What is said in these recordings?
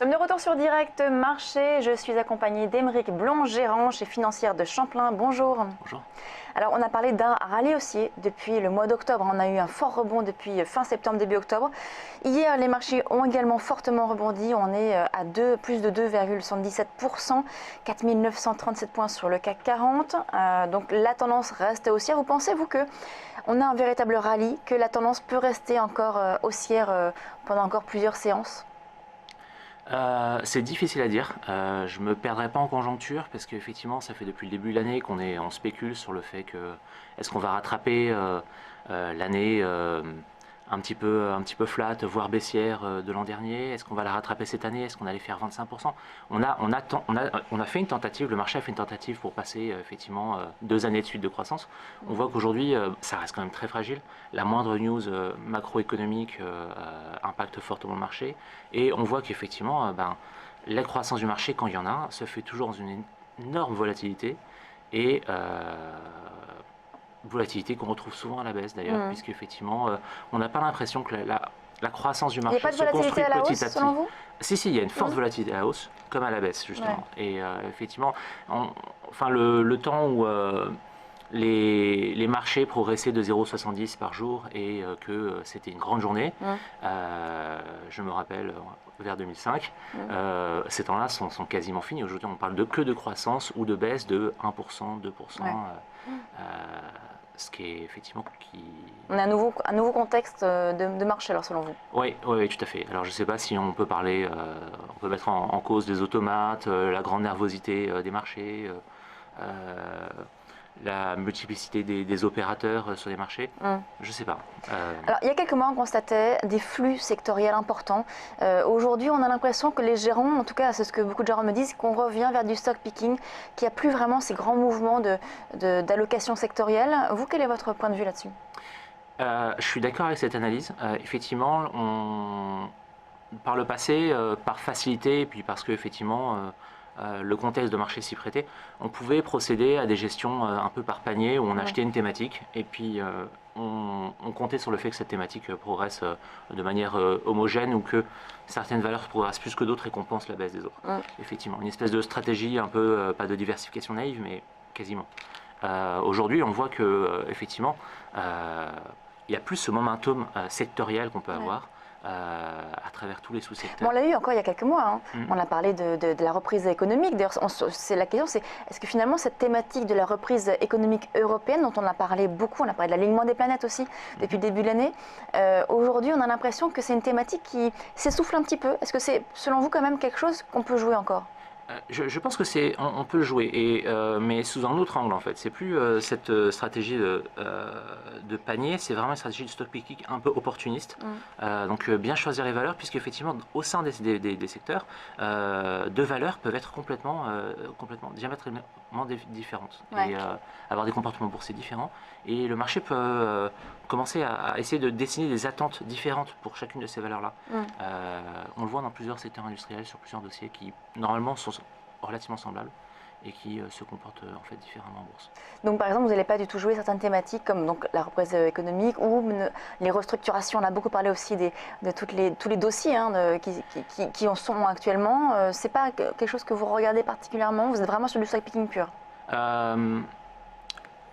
Nous sommes de retour sur Direct Marché. Je suis accompagnée d'Aymeric Blanc, gérant chez Financière de Champlain. Bonjour. Bonjour. Alors, on a parlé d'un rallye haussier depuis le mois d'octobre. On a eu un fort rebond depuis fin septembre, début octobre. Hier, les marchés ont également fortement rebondi. On est à plus de 2,77%, 4 937 points sur le CAC 40. Donc, la tendance reste haussière. Vous pensez, vous, qu'on a un véritable rallye, que la tendance peut rester encore haussière pendant encore plusieurs séances ? C'est difficile à dire. Je me perdrai pas en conjoncture parce qu'effectivement, ça fait depuis le début de l'année on spécule sur le fait que est-ce qu'on va rattraper l'année un petit peu flat, voire baissière de l'an dernier. Est-ce qu'on va la rattraper cette année? Est-ce qu'on allait faire 25%? On a fait une tentative. Le marché a fait une tentative pour passer effectivement 2 années de suite de croissance. On voit qu'aujourd'hui, ça reste quand même très fragile. La moindre news macroéconomique impacte fortement le marché. Et on voit qu'effectivement, la croissance du marché, quand il y en a, se fait toujours dans une énorme volatilité. Et volatilité qu'on retrouve souvent à la baisse d'ailleurs, puisqu'effectivement, on n'a pas l'impression que la croissance du marché se construit petit à petit. Selon vous? Si, il y a une forte volatilité à la hausse, comme à la baisse justement. Ouais. Et effectivement, le temps où les marchés progressaient de 0,70 par jour et que c'était une grande journée, je me rappelle vers 2005, ces temps-là sont quasiment finis. Aujourd'hui, on parle que de croissance ou de baisse de 1%, 2%. Ce qui est effectivement On a un nouveau contexte de marché alors selon vous? Oui, tout à fait. Alors je ne sais pas si on peut parler, on peut mettre en cause des automates, la grande nervosité des marchés, la multiplicité des opérateurs sur les marchés, je ne sais pas. Alors, il y a quelques mois, on constatait des flux sectoriels importants. Aujourd'hui, on a l'impression que les gérants, en tout cas c'est ce que beaucoup de gérants me disent, qu'on revient vers du stock picking, qu'il n'y a plus vraiment ces grands mouvements d'allocation sectorielle. Vous, quel est votre point de vue là-dessus? Je suis d'accord avec cette analyse. Effectivement, par le passé, par facilité, et puis parce que effectivement, le contexte de marché s'y prêtait, on pouvait procéder à des gestions un peu par panier où on achetait une thématique et puis on comptait sur le fait que cette thématique progresse de manière homogène ou que certaines valeurs progressent plus que d'autres et compensent la baisse des autres. Effectivement, une espèce de stratégie un peu, pas de diversification naïve, mais quasiment. Aujourd'hui, on voit que effectivement, il y a plus ce momentum sectoriel qu'on peut avoir. À travers tous les sous-secteurs. On l'a eu encore il y a quelques mois. On a parlé de la reprise économique. D'ailleurs, la question, c'est est-ce que finalement cette thématique de la reprise économique européenne, dont on a parlé beaucoup, on a parlé de l'alignement des planètes aussi depuis le début de l'année, aujourd'hui, on a l'impression que c'est une thématique qui s'essouffle un petit peu. Est-ce que c'est, selon vous, quand même quelque chose qu'on peut jouer encore? Je pense que on peut le jouer, mais sous un autre angle en fait. C'est plus cette stratégie de panier, c'est vraiment une stratégie de stock picking un peu opportuniste. Donc bien choisir les valeurs, puisque effectivement au sein des secteurs, deux valeurs peuvent être complètement diamétralement différentes et avoir des comportements boursiers différents. Et le marché peut commencer à essayer de dessiner des attentes différentes pour chacune de ces valeurs-là. On le voit dans plusieurs secteurs industriels, sur plusieurs dossiers qui normalement sont relativement semblables et qui se comportent en fait différemment en bourse. Donc par exemple, vous n'allez pas du tout jouer certaines thématiques comme donc, la reprise économique ou les restructurations. On a beaucoup parlé aussi de tous les dossiers qui en sont actuellement. C'est pas quelque chose que vous regardez particulièrement? Vous êtes vraiment sur du stock picking pur?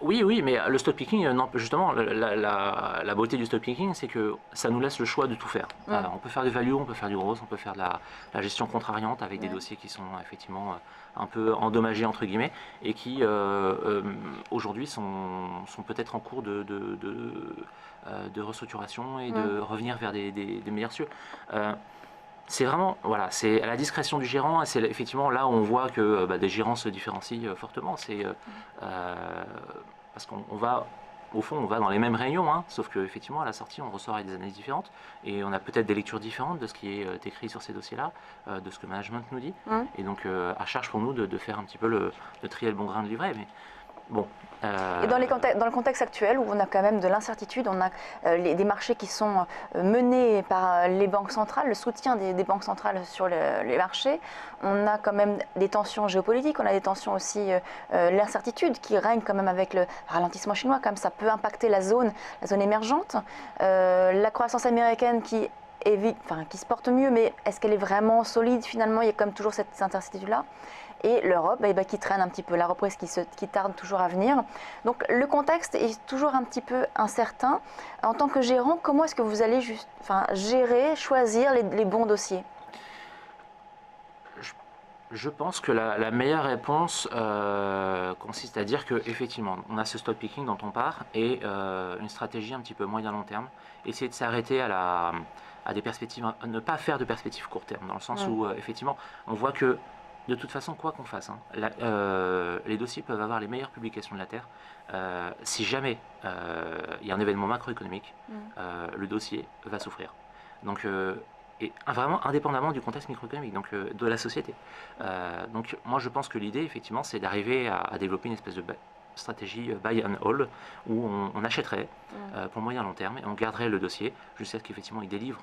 Oui, mais le stock picking, non, justement, la beauté du stock picking, c'est que ça nous laisse le choix de tout faire. On peut faire du value, on peut faire du gros, on peut faire de la gestion contrariante avec des dossiers qui sont effectivement un peu endommagés, entre guillemets, et qui aujourd'hui sont peut-être en cours de restructuration et de revenir vers des meilleurs cieux. C'est vraiment, voilà, c'est à la discrétion du gérant et c'est effectivement là où on voit que des gérants se différencient fortement. C'est parce qu'on va, au fond, on va dans les mêmes réunions, sauf qu'effectivement à la sortie on ressort avec des analyses différentes et on a peut-être des lectures différentes de ce qui est écrit sur ces dossiers-là, de ce que le management nous dit. Et donc à charge pour nous de faire un petit peu de trier le bon grain de livret. Mais bon. Et dans le contexte actuel où on a quand même de l'incertitude, on a des marchés qui sont menés par les banques centrales, le soutien des banques centrales sur les marchés, on a quand même des tensions géopolitiques, on a des tensions aussi, l'incertitude qui règne quand même avec le ralentissement chinois, comme ça peut impacter la zone émergente, la croissance américaine qui qui se porte mieux, mais est-ce qu'elle est vraiment solide finalement? Il y a comme toujours cette incertitude-là. Et l'Europe qui traîne un petit peu, la reprise qui tarde toujours à venir. Donc le contexte est toujours un petit peu incertain. En tant que gérant, comment est-ce que vous allez gérer, choisir les bons dossiers? Je pense que la meilleure réponse consiste à dire qu'effectivement, on a ce stop picking dont on part et une stratégie un petit peu moyen-long terme. Essayer de s'arrêter à des perspectives, à ne pas faire de perspectives court terme, dans le sens où effectivement, on voit que de toute façon, quoi qu'on fasse, hein, les dossiers peuvent avoir les meilleures publications de la Terre. Si jamais il y a un événement macroéconomique, le dossier va souffrir. Donc, et vraiment indépendamment du contexte microéconomique, donc de la société. Donc moi je pense que l'idée effectivement c'est d'arriver à développer une espèce de stratégie buy and hold où on achèterait pour moyen long terme et on garderait le dossier jusqu'à ce qu'effectivement il délivre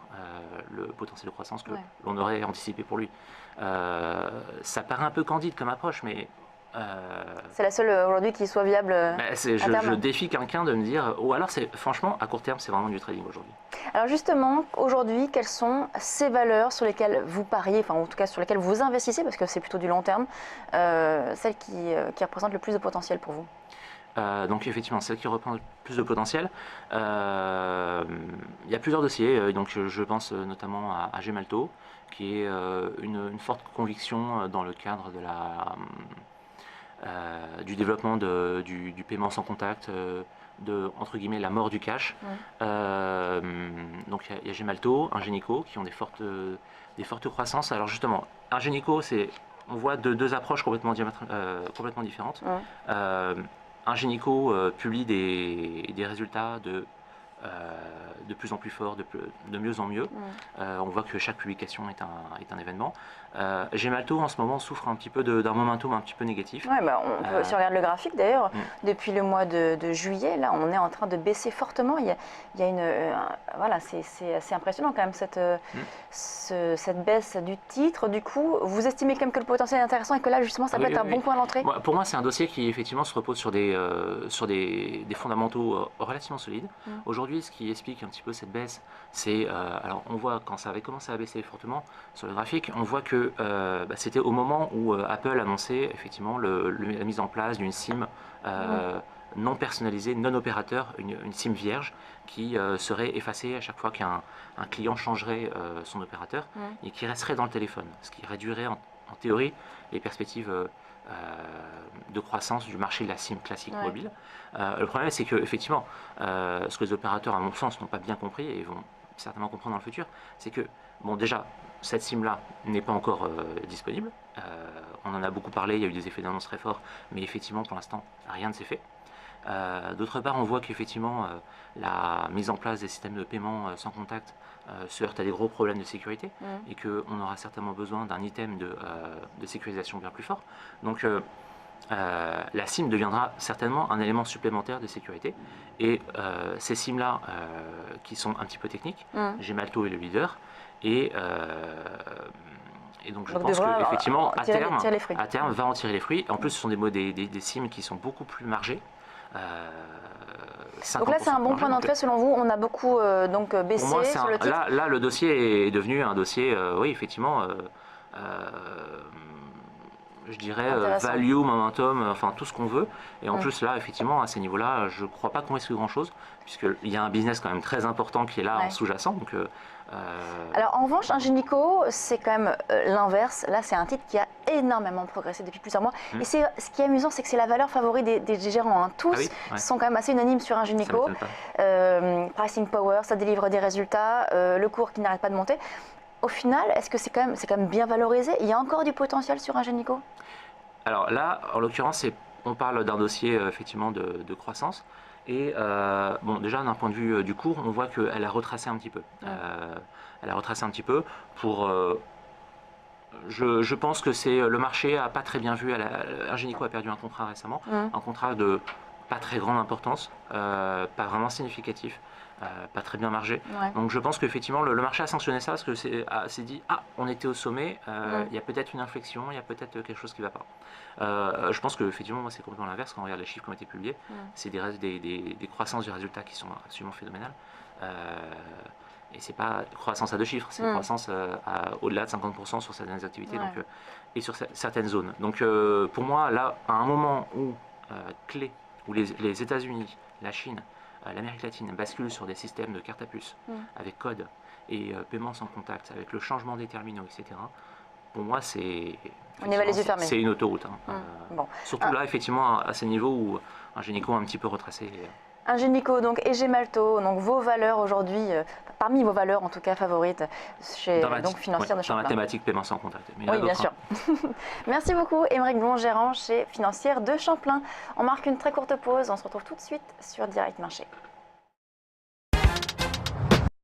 le potentiel de croissance que l'on aurait anticipé pour lui. Ça paraît un peu candide comme approche, mais c'est la seule aujourd'hui qui soit viable. Je défie quelqu'un de me dire, ou alors franchement à court terme c'est vraiment du trading aujourd'hui. Alors justement, aujourd'hui, quelles sont ces valeurs sur lesquelles vous pariez, enfin en tout cas sur lesquelles vous investissez, parce que c'est plutôt du long terme, celles qui représentent le plus de potentiel pour vous? Donc effectivement, celles qui représentent le plus de potentiel, il y a plusieurs dossiers, donc je pense notamment à Gemalto, qui est une forte conviction dans le cadre de du développement du paiement sans contact, de entre guillemets la mort du cash. Donc il y a Gemalto, Ingenico qui ont des fortes croissances. Alors justement, Ingenico, on voit deux approches complètement différentes. Ingenico publie des résultats de plus en plus forts, de mieux en mieux. On voit que chaque publication est un événement. Gemalto en ce moment souffre un petit peu d'un momentum un petit peu négatif. Ouais, si on regarde le graphique d'ailleurs, depuis le mois de juillet, là on est en train de baisser fortement. Il y a voilà, c'est assez impressionnant quand même cette baisse du titre. Du coup, vous estimez quand même que le potentiel est intéressant et que là justement ça peut être un bon point d'entrée? Pour moi c'est un dossier qui effectivement se repose sur des fondamentaux relativement solides. Aujourd'hui, ce qui explique un petit peu cette baisse, c'est, alors on voit quand ça avait commencé à baisser fortement sur le graphique, on voit que c'était au moment où Apple annonçait effectivement la mise en place d'une SIM non personnalisée, non opérateur, une SIM vierge qui serait effacée à chaque fois qu'un client changerait son opérateur et qui resterait dans le téléphone, ce qui réduirait en théorie les perspectives de croissance du marché de la SIM classique mobile. Le problème, c'est que effectivement, ce que les opérateurs, à mon sens, n'ont pas bien compris et vont certainement comprendre dans le futur, c'est que, bon, déjà, cette SIM-là n'est pas encore disponible. On en a beaucoup parlé, il y a eu des effets d'annonce très forts, mais effectivement, pour l'instant, rien ne s'est fait. D'autre part, on voit qu'effectivement, la mise en place des systèmes de paiement sans contact se heurte à des gros problèmes de sécurité et qu'on aura certainement besoin d'un item de sécurisation bien plus fort. Donc la SIM deviendra certainement un élément supplémentaire de sécurité et ces SIM-là qui sont un petit peu techniques, Gemalto est le leader et donc je pense qu'effectivement à terme va en tirer les fruits. En plus ce sont des SIM qui sont beaucoup plus margés. Donc là, c'est un bon point d'entrée selon vous. On a beaucoup baissé moi, sur le titre. Là, le dossier est devenu un dossier, oui, effectivement, je dirais value, momentum, enfin tout ce qu'on veut. Et en plus, là, effectivement, à ces niveaux-là, je ne crois pas qu'on risque grand-chose, puisqu'il y a un business quand même très important qui est là en sous-jacent. Donc, alors en revanche, Ingenico, c'est quand même l'inverse. Là, c'est un titre qui a énormément progressé depuis plusieurs mois. Et ce qui est amusant, c'est que c'est la valeur favorite des gérants. Hein. Tous sont quand même assez unanimes sur Ingenico. Pricing power, ça délivre des résultats, le cours qui n'arrête pas de monter. Au final, est-ce que c'est quand même bien valorisé? Il y a encore du potentiel sur Ingenico? Alors là, en l'occurrence, on parle d'un dossier effectivement de croissance. Et bon, déjà d'un point de vue du cours, on voit qu'elle a retracé un petit peu. Elle a retracé un petit peu pour. Je pense que le marché a pas très bien vu. Ingenico a perdu un contrat récemment, un contrat de pas très grande importance, pas vraiment significatif. Pas très bien margé. Donc je pense qu'effectivement le marché a sanctionné ça parce que s'est dit on était au sommet, il y a peut-être une inflexion, il y a peut-être quelque chose qui ne va pas. Je pense que effectivement moi c'est complètement l'inverse quand on regarde les chiffres qui ont été publiés, c'est des croissances des résultats qui sont absolument phénoménales. et c'est pas croissance à deux chiffres, c'est croissance au-delà de 50% sur certaines activités donc, et sur certaines zones. Donc pour moi, là, à un moment où clé, où les États-Unis, la Chine, l'Amérique latine basculent sur des systèmes de carte à puce avec code et paiement sans contact, avec le changement des terminaux, etc. Pour moi, c'est une autoroute. Hein. Bon. Surtout là, effectivement, à ces niveaux où un Génico un petit peu retracé. Un Génico donc, et Gemalto, donc vos valeurs aujourd'hui, parmi vos valeurs en tout cas favorites chez donc Financière de Champlain. Dans la thématique paiement sans contact. Mais oui, bien sûr. Merci beaucoup, Aymeric Blon, gérant chez Financière de Champlain. On marque une très courte pause, on se retrouve tout de suite sur Direct Marché.